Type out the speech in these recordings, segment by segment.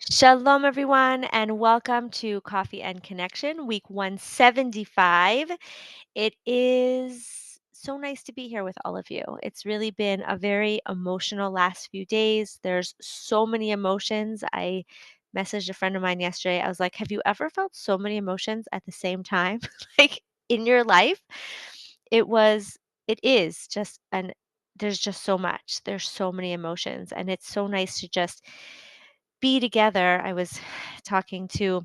Shalom, everyone, and welcome to Coffee and Connection, week 175. It is so nice to be here with all of you. It's really been a very emotional last few days. There's so many emotions. I messaged a friend of mine yesterday. I was like, have you ever felt so many emotions at the same time, like in your life? It was, it is just there's just so much. There's so many emotions, and it's so nice to just be together. I was talking to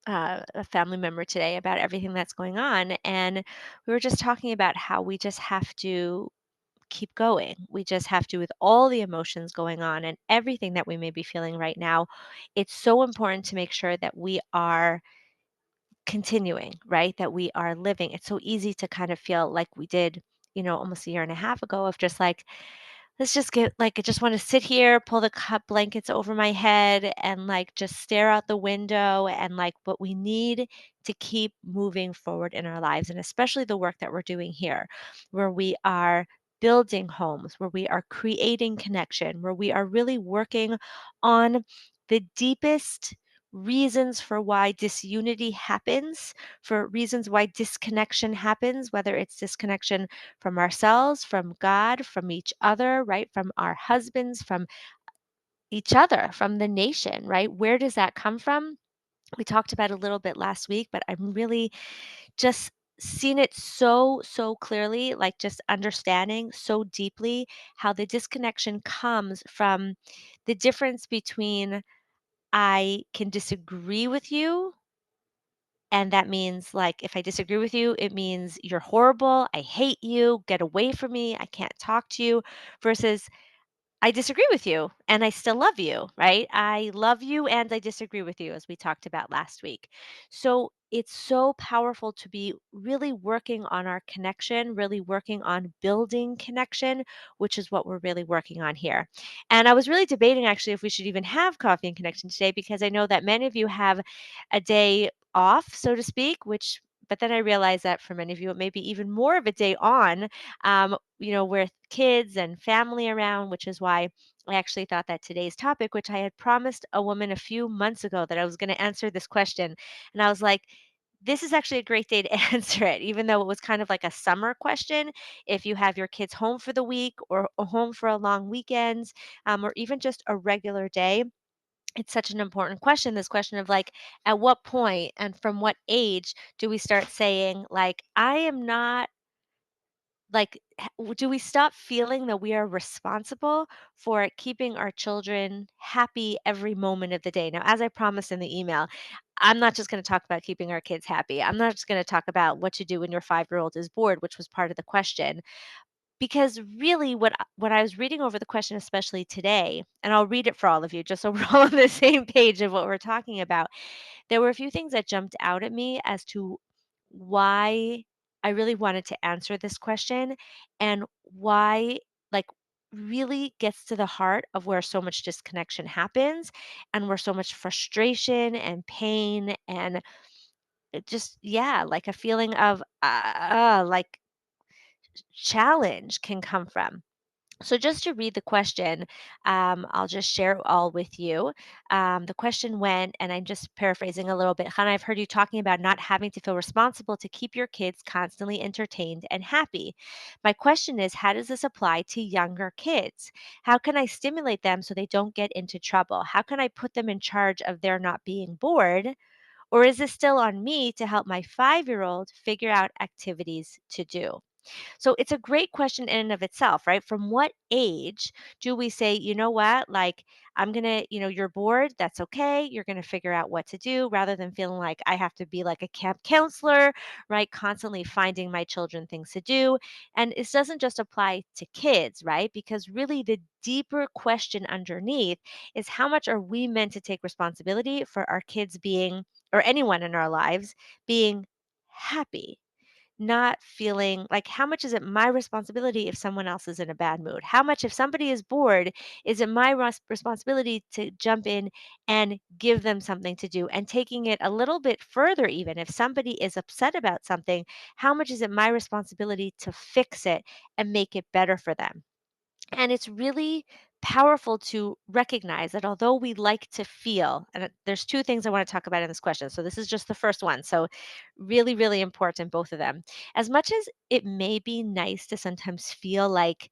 a family member today about everything that's going on, and we were just talking about how we just have to keep going. We just have to, with all the emotions going on and everything that we may be feeling right now, it's so important to make sure that we are continuing, right? That we are living. It's so easy to kind of feel like we did, almost a year and a half ago of just like, let's just get like I just want to sit here, pull the cup blankets over my head and like just stare out the window and like but we need to keep moving forward in our lives and especially the work that we're doing here where we are building homes, where we are creating connection, where we are really working on the deepest reasons for why disunity happens, for reasons why disconnection happens, whether it's disconnection from ourselves, from God, from each other, right? From our husbands, from each other, from the nation, right? Where does that come from? We talked about it a little bit last week, but I'm really just seen it so clearly, like just understanding so deeply how the disconnection comes from the difference between I can disagree with you. And that means, like, if I disagree with you, it means you're horrible. I hate you. Get away from me. I can't talk to you. Versus I disagree with you and I still love you, right? I love you and I disagree with you, as we talked about last week. So it's so powerful to be really working on our connection, really working on building connection, which is what we're really working on here. And I was really debating actually if we should even have coffee and connection today because I know that many of you have a day off, so to speak, but then I realized that for many of you, it may be even more of a day on with kids and family around, which is why I actually thought that today's topic, which I had promised a woman a few months ago that I was going to answer this question. And I was like, this is actually a great day to answer it, even though it was kind of like a summer question. If you have your kids home for the week or home for a long weekend, or even just a regular day, it's such an important question. This question of like, at what point and from what age do we start saying, like, I am not do we stop feeling that we are responsible for keeping our children happy every moment of the day? Now, as I promised in the email, I'm not just going to talk about keeping our kids happy. I'm not just going to talk about what to do when your 5-year-old is bored, which was part of the question. Because really what I was reading over the question, especially today, and I'll read it for all of you just so we're all on the same page of what we're talking about. There were a few things that jumped out at me as to why I really wanted to answer this question and why, like, really gets to the heart of where so much disconnection happens and where so much frustration and pain and it just, yeah, like a feeling of, like challenge can come from. So, just to read the question, I'll just share it all with you. The question went, and I'm just paraphrasing a little bit. Hannah, I've heard you talking about not having to feel responsible to keep your kids constantly entertained and happy. My question is, how does this apply to younger kids? How can I stimulate them so they don't get into trouble? How can I put them in charge of their not being bored? Or is this still on me to help my 5-year-old figure out activities to do? So it's a great question in and of itself, right? From what age do we say, you know what, like I'm going to, you're bored, that's okay. You're going to figure out what to do rather than feeling like I have to be like a camp counselor, right? Constantly finding my children things to do. And this doesn't just apply to kids, right? Because really the deeper question underneath is how much are we meant to take responsibility for our kids being, or anyone in our lives being happy, not feeling like how much is it my responsibility if someone else is in a bad mood? How much if somebody is bored, is it my responsibility to jump in and give them something to do? And taking it a little bit further, even if somebody is upset about something, how much is it my responsibility to fix it and make it better for them? And it's really powerful to recognize that although we like to feel, and there's two things I want to talk about in this question. So this is just the first one. So really, really important, both of them. As much as it may be nice to sometimes feel like,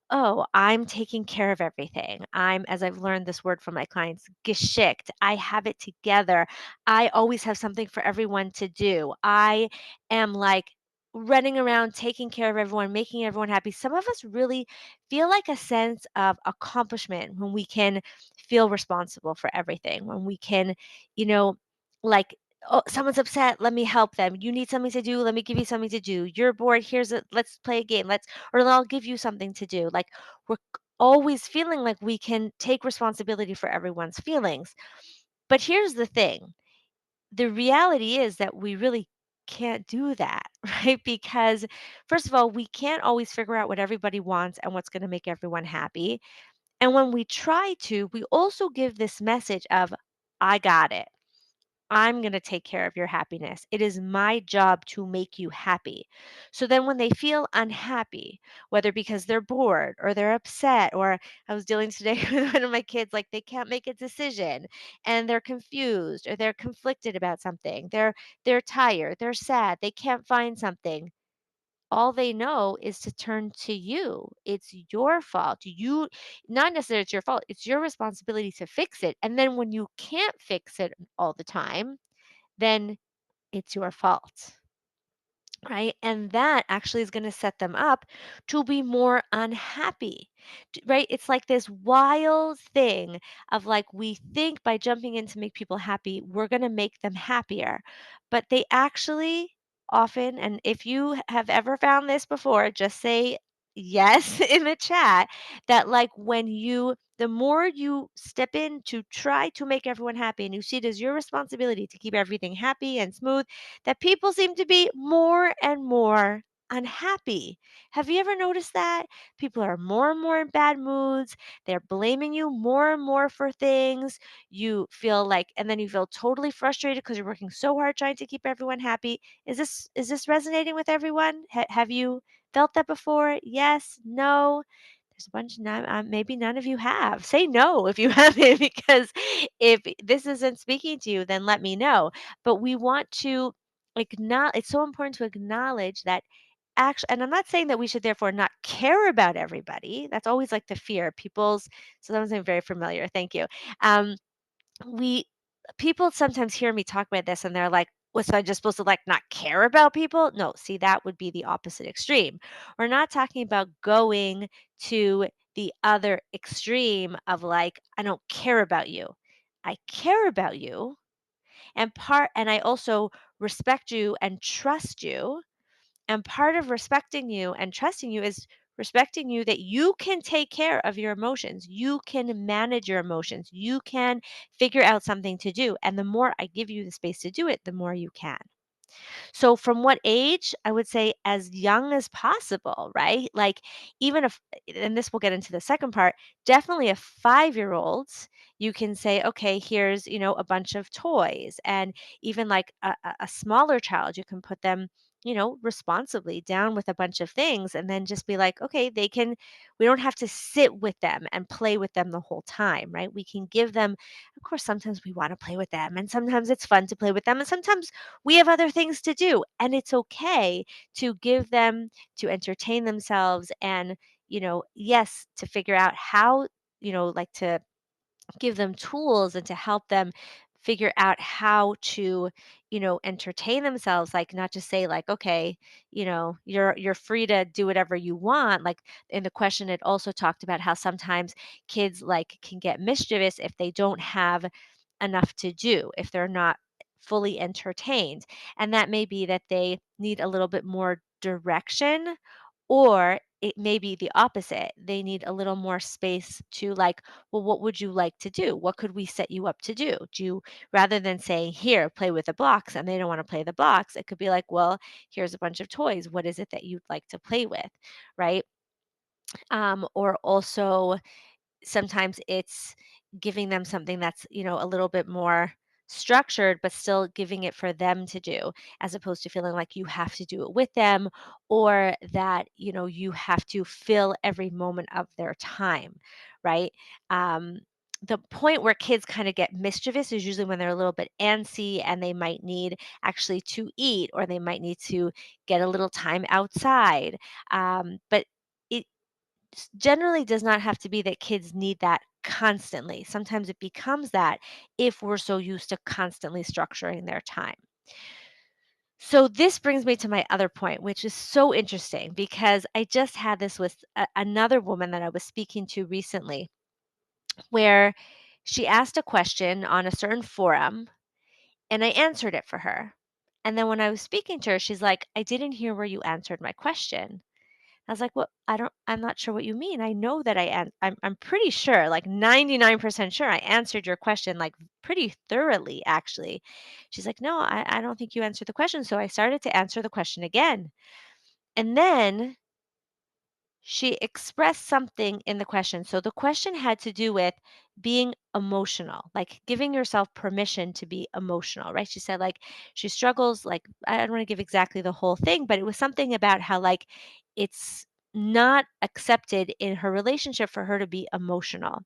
oh, I'm taking care of everything. I'm, as I've learned this word from my clients, geschickt. I have it together. I always have something for everyone to do. I am like running around taking care of everyone, making everyone happy. Some of us really feel like a sense of accomplishment when we can feel responsible for everything, when we can, you know, like, oh, someone's upset, let me help them. You need something to do, let me give you something to do. You're bored, here's a let's play a game. Let's or I'll give you something to do. Like we're always feeling like we can take responsibility for everyone's feelings. But here's the thing, the reality is that we really can't do that, right? Because, first of all, we can't always figure out what everybody wants and what's going to make everyone happy. And when we try to, we also give this message of, I got it. I'm going to take care of your happiness. It is my job to make you happy. So then when they feel unhappy, whether because they're bored or they're upset, or I was dealing today with one of my kids, like they can't make a decision and they're confused or they're conflicted about something. They're tired, they're sad, they can't find something. All they know is to turn to you. It's your fault. You, not necessarily it's your fault. It's your responsibility to fix it. And then when you can't fix it all the time, then it's your fault, right? And that actually is going to set them up to be more unhappy, right? It's like this wild thing of like, we think by jumping in to make people happy, we're going to make them happier. But they actually often, and if you have ever found this before, just say yes in the chat, that like when you, the more you step in to try to make everyone happy and you see it as your responsibility to keep everything happy and smooth, that people seem to be more and more unhappy. Have you ever noticed that? People are more and more in bad moods. They're blaming you more and more for things. You feel like, and then you feel totally frustrated because you're working so hard trying to keep everyone happy. Is this resonating with everyone? Have you felt that before? Yes, no. There's a bunch. None, maybe none of you have. Say no if you haven't, because if this isn't speaking to you, then let me know. But we want to acknowledge, it's so important to acknowledge that actually, and I'm not saying that we should therefore not care about everybody. That's always like the fear. People's, so that was very familiar. Thank you. Um, we people sometimes hear me talk about this and they're like, "Was I just supposed to like not care about people?" No, see, that would be the opposite extreme. We're not talking about going to the other extreme of like, I don't care about you. I care about you, and I also respect you and trust you, and part of respecting you and trusting you is respecting you that you can take care of your emotions. You can manage your emotions. You can figure out something to do. And the more I give you the space to do it, the more you can. So from what age? I would say as young as possible, right? Like even if, and this will get into the second part, definitely a 5-year-old, you can say, okay, here's, a bunch of toys. And even like a smaller child, you can put them, responsibly down with a bunch of things and then just be like, okay, we don't have to sit with them and play with them the whole time, right? We can give them, of course, sometimes we want to play with them and sometimes it's fun to play with them. And sometimes we have other things to do, and it's okay to give them to entertain themselves and, yes, to figure out how, like to give them tools and to help them figure out how to, entertain themselves, like not just say like, okay, you're free to do whatever you want. Like in the question, it also talked about how sometimes kids like can get mischievous if they don't have enough to do, if they're not fully entertained. And that may be that they need a little bit more direction, or it may be the opposite. They need a little more space to like, well, what would you like to do? What could we set you up to do? Do you, rather than saying, here, play with the blocks, and they don't want to play the blocks, it could be like, well, here's a bunch of toys. What is it that you'd like to play with? Right. Or also sometimes it's giving them something that's, a little bit more structured, but still giving it for them to do, as opposed to feeling like you have to do it with them, or that, you have to fill every moment of their time, right? Um, the point where kids kind of get mischievous is usually when they're a little bit antsy and they might need actually to eat, or they might need to get a little time outside. But it generally does not have to be that kids need that constantly. Sometimes it becomes that if we're so used to constantly structuring their time. So this brings me to my other point, which is so interesting because I just had this with another woman that I was speaking to recently, where she asked a question on a certain forum and I answered it for her. And then when I was speaking to her, she's like, "I didn't hear where you answered my question." I was like, "Well, I'm not sure what you mean. I know that I'm pretty sure, like 99% sure I answered your question, like pretty thoroughly, actually." She's like, "No, I don't think you answered the question." So I started to answer the question again. And then she expressed something in the question. So the question had to do with being emotional, like giving yourself permission to be emotional, right? She said, like, she struggles, like, I don't want to give exactly the whole thing, but it was something about how, like, it's not accepted in her relationship for her to be emotional.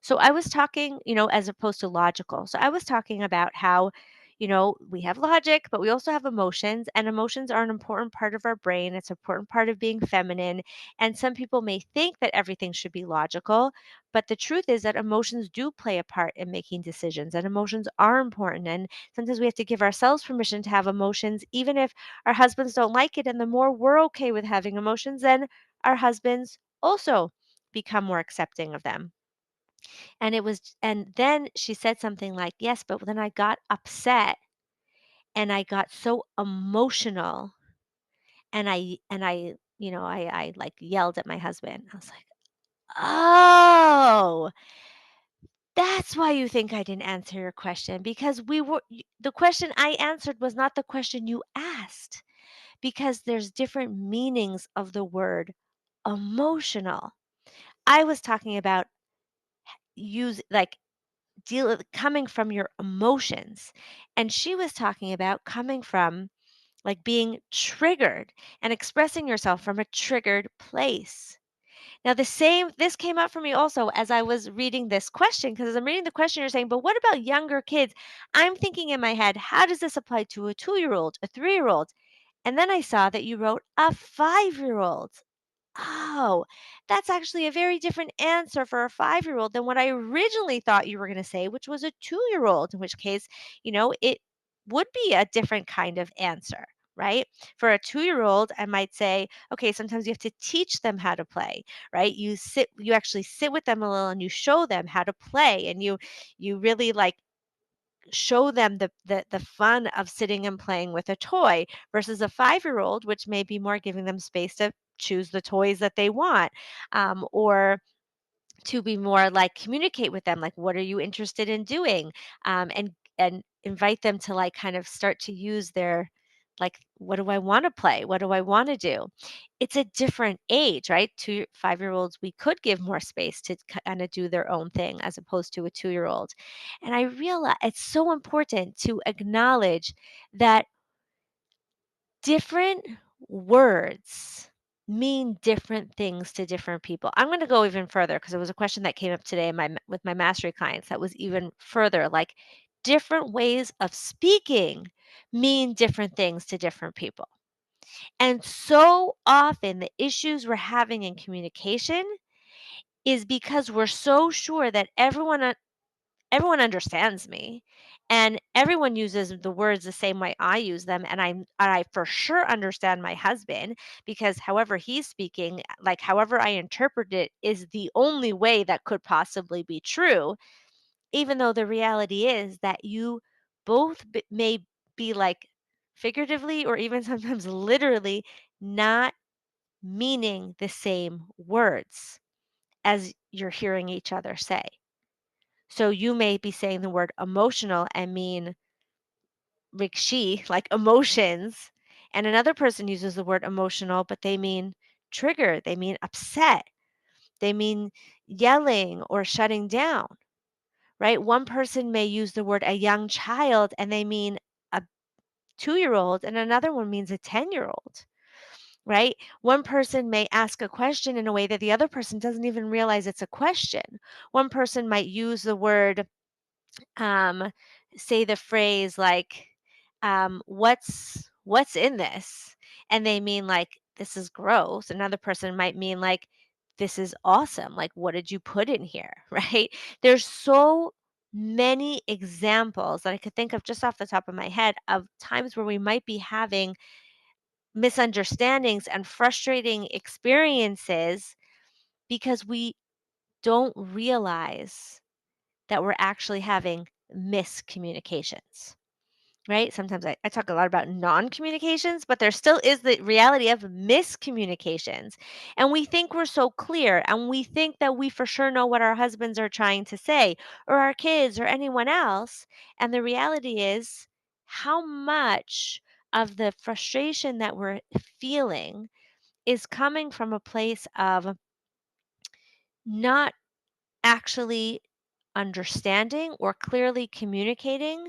So I was talking, as opposed to logical. So I was talking about how, we have logic, but we also have emotions, and emotions are an important part of our brain. It's an important part of being feminine. And some people may think that everything should be logical, but the truth is that emotions do play a part in making decisions, and emotions are important. And sometimes we have to give ourselves permission to have emotions, even if our husbands don't like it. And the more we're okay with having emotions, then our husbands also become more accepting of them. And then she said something like, "Yes, but then I got upset and I got so emotional and I like yelled at my husband." I was like, "Oh, that's why you think I didn't answer your question, because the question I answered was not the question you asked, because there's different meanings of the word emotional." I was talking about use like coming from your emotions. And she was talking about coming from, like, being triggered and expressing yourself from a triggered place. Now, this came up for me also as I was reading this question, because as I'm reading the question, you're saying, but what about younger kids? I'm thinking in my head, how does this apply to a 2-year old, a 3-year old? And then I saw that you wrote a 5-year old. Oh, that's actually a very different answer for a 5-year-old than what I originally thought you were gonna say, which was a 2-year-old, in which case, it would be a different kind of answer, right? For a 2-year-old, I might say, okay, sometimes you have to teach them how to play, right? You actually sit with them a little and you show them how to play, and you really, like, show them the fun of sitting and playing with a toy, versus a 5-year-old, which may be more giving them space to choose the toys that they want, or to be more like communicate with them, like, what are you interested in doing, and invite them to, like, kind of start to use their, like, what do I want to play, what do I want to do. It's a different age, right? 5-year-olds, we could give more space to kind of do their own thing, as opposed to a 2-year-old. And I realize it's so important to acknowledge that different words mean different things to different people. I'm going to go even further, because it was a question that came up today with my mastery clients that was even further, like, different ways of speaking mean different things to different people. And so often the issues we're having in communication is because we're so sure that everyone understands me, and everyone uses the words the same way I use them, and I for sure understand my husband, because however he's speaking, like, however I interpret it is the only way that could possibly be true, even though the reality is that you both may be, like, figuratively or even sometimes literally not meaning the same words as you're hearing each other say. So you may be saying the word emotional and mean "rikshi," like emotions, and another person uses the word emotional, but they mean trigger, they mean upset, they mean yelling or shutting down, right? One person may use the word a young child and they mean a 2-year old, and another one means a 10-year-old, right? One person may ask a question in a way that the other person doesn't even realize it's a question. One person might use the word, um, say the phrase like, what's in this? And they mean like, this is gross. Another person might mean like, this is awesome. Like, what did you put in here? Right? There's so many examples that I could think of just off the top of my head of times where we might be having misunderstandings and frustrating experiences because we don't realize that we're actually having miscommunications, right? Sometimes I talk a lot about non communications, but there still is the reality of miscommunications. And we think we're so clear and we think that we for sure know what our husbands are trying to say or our kids or anyone else. And the reality is how much of the frustration that we're feeling is coming from a place of not actually understanding or clearly communicating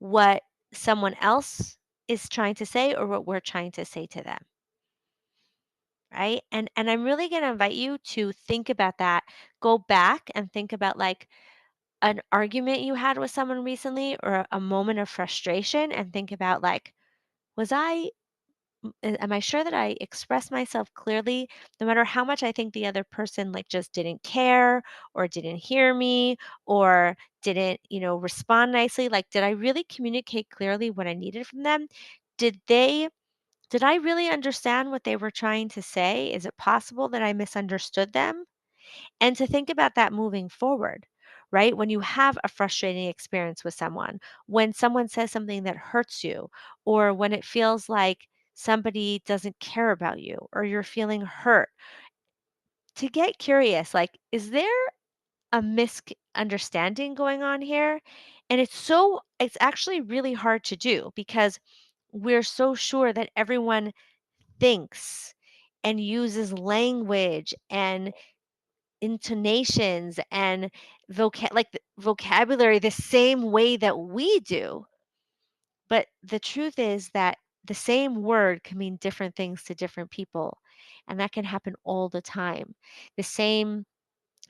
what someone else is trying to say or what we're trying to say to them, right? And I'm really going to invite you to think about that. Go back and think about like an argument you had with someone recently or a moment of frustration and think about like, was I am I sure that I expressed myself clearly no matter how much I think the other person like just didn't care or didn't hear me or didn't, respond nicely? Like, did I really communicate clearly what I needed from them? Did they did I really understand what they were trying to say? Is it possible that I misunderstood them? And to think about that moving forward, right? When you have a frustrating experience with someone, when someone says something that hurts you, or when it feels like somebody doesn't care about you, or you're feeling hurt, to get curious like, is there a misunderstanding going on here? And it's actually really hard to do because we're so sure that everyone thinks and uses language and intonations and vocabulary the same way that we do. But the truth is that the same word can mean different things to different people. And that can happen all the time. The same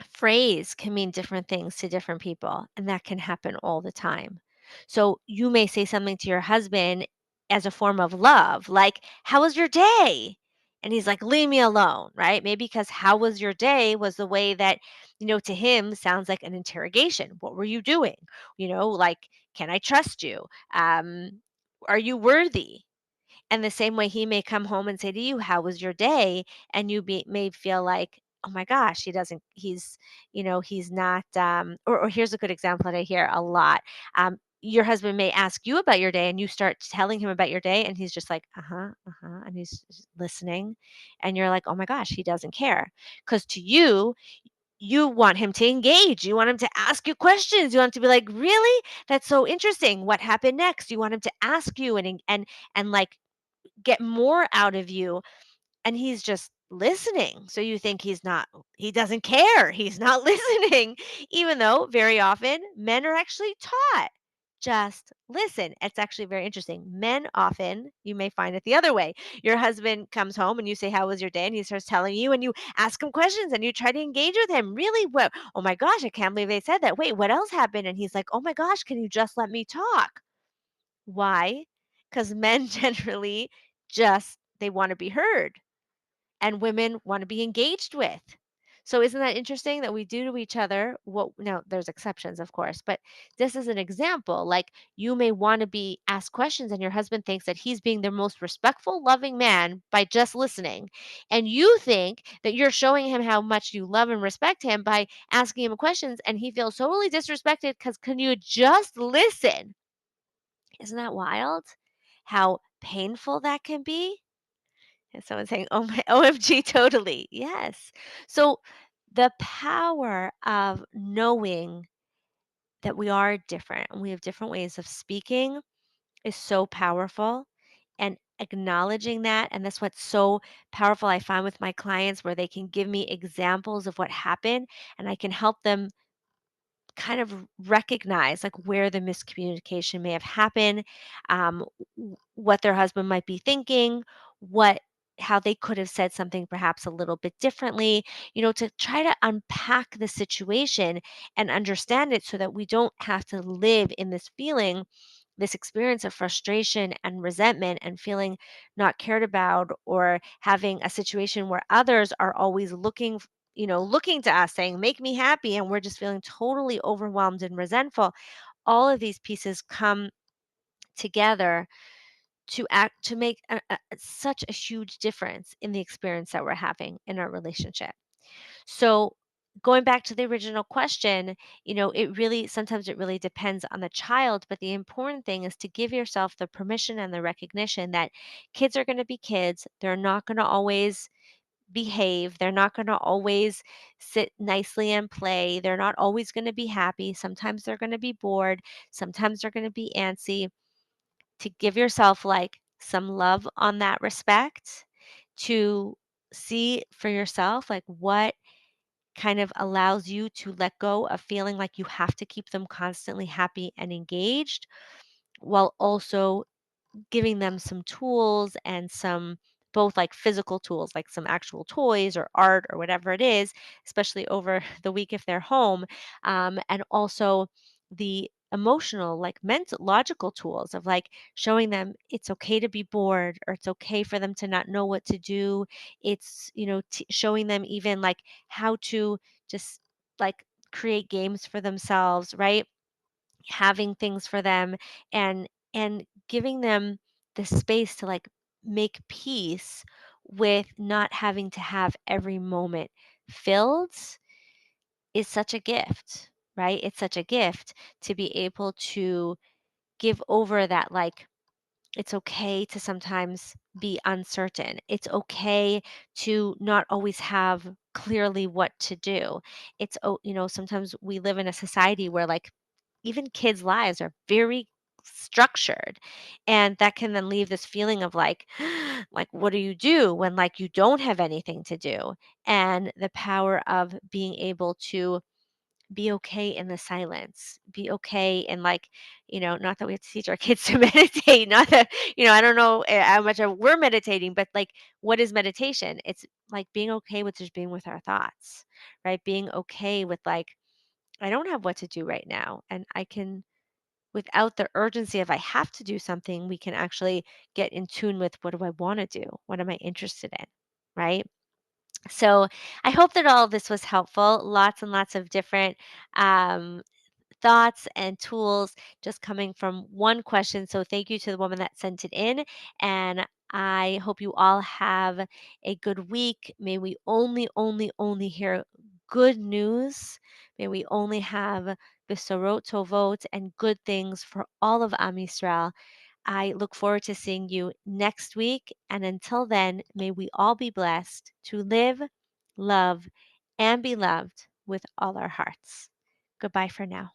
phrase can mean different things to different people, and that can happen all the time. So you may say something to your husband as a form of love, like, "How was your day?" And he's like, "Leave me alone," right? Maybe because "How was your day?" was the way that, to him sounds like an interrogation. What were you doing? Like, can I trust you? Are you worthy? And the same way he may come home and say to you, "How was your day?" And you may feel like, "Oh my gosh, he's not." Or here's a good example that I hear a lot. Your husband may ask you about your day, and you start telling him about your day, and he's just like, uh huh, and he's just listening, and you're like, "Oh my gosh, he doesn't care," because to you, you want him to engage. You want him to ask you questions. You want him to be like, "Really? That's so interesting. What happened next?" You want him to ask you and like get more out of you, and he's just listening. So you think he doesn't care. He's not listening, even though very often men are actually taught just listen. It's actually very interesting. Men often, you may find it the other way. Your husband comes home and you say, "How was your day?" And he starts telling you, and you ask him questions and you try to engage with him. Really? What? Oh my gosh, I can't believe they said that. Wait, what else happened? And he's like, "Oh my gosh, can you just let me talk?" Why? Because men generally just they want to be heard and women want to be engaged with. So isn't that interesting that we do to each other what now there's exceptions of course, but this is an example. Like you may want to be asked questions and your husband thinks that he's being the most respectful, loving man by just listening. And you think that you're showing him how much you love and respect him by asking him questions and he feels totally disrespected because can you just listen? Isn't that wild? How painful that can be? And someone's saying, "Oh my OMG, totally." Yes. So the power of knowing that we are different and we have different ways of speaking is so powerful. And acknowledging that, and that's what's so powerful I find with my clients where they can give me examples of what happened and I can help them kind of recognize like where the miscommunication may have happened, what their husband might be thinking, what how they could have said something perhaps a little bit differently, to try to unpack the situation and understand it so that we don't have to live in this feeling, this experience of frustration and resentment and feeling not cared about, or having a situation where others are always looking to us saying make me happy, and we're just feeling totally overwhelmed and resentful. All of these pieces come together to make such a huge difference in the experience that we're having in our relationship. So, going back to the original question, it really depends on the child, but the important thing is to give yourself the permission and the recognition that kids are going to be kids. They're not going to always behave. They're not going to always sit nicely and play. They're not always going to be happy. Sometimes they're going to be bored. Sometimes they're going to be antsy. To give yourself like some love on that respect, to see for yourself like what kind of allows you to let go of feeling like you have to keep them constantly happy and engaged, while also giving them some tools and some, both like physical tools, like some actual toys or art or whatever it is, especially over the week if they're home, and also the emotional, like mental, logical tools of like showing them it's okay to be bored, or it's okay for them to not know what to do. It's, showing them even like how to just like create games for themselves, right? Having things for them, and giving them the space to like make peace with not having to have every moment filled is such a gift, right? It's such a gift to be able to give over that, like, it's okay to sometimes be uncertain. It's okay to not always have clearly what to do. Sometimes we live in a society where like even kids' lives are very structured, and that can then leave this feeling of like like what do you do when like you don't have anything to do, and the power of being able to be okay in the silence, be okay in like, not that we have to teach our kids to meditate, not that, I don't know how much we're meditating, but like, what is meditation? It's like being okay with just being with our thoughts, right? Being okay with like, I don't have what to do right now, and I can, without the urgency of I have to do something, we can actually get in tune with what do I want to do? What am I interested in? Right? So I hope that all of this was helpful. Lots and lots of different um, thoughts and tools just coming from one question. So thank you to the woman that sent it in. And I hope you all have a good week. May we only hear good news. May we only have Besorot Tovot and good things for all of Am Yisrael. I look forward to seeing you next week. And until then, may we all be blessed to live, love, and be loved with all our hearts. Goodbye for now.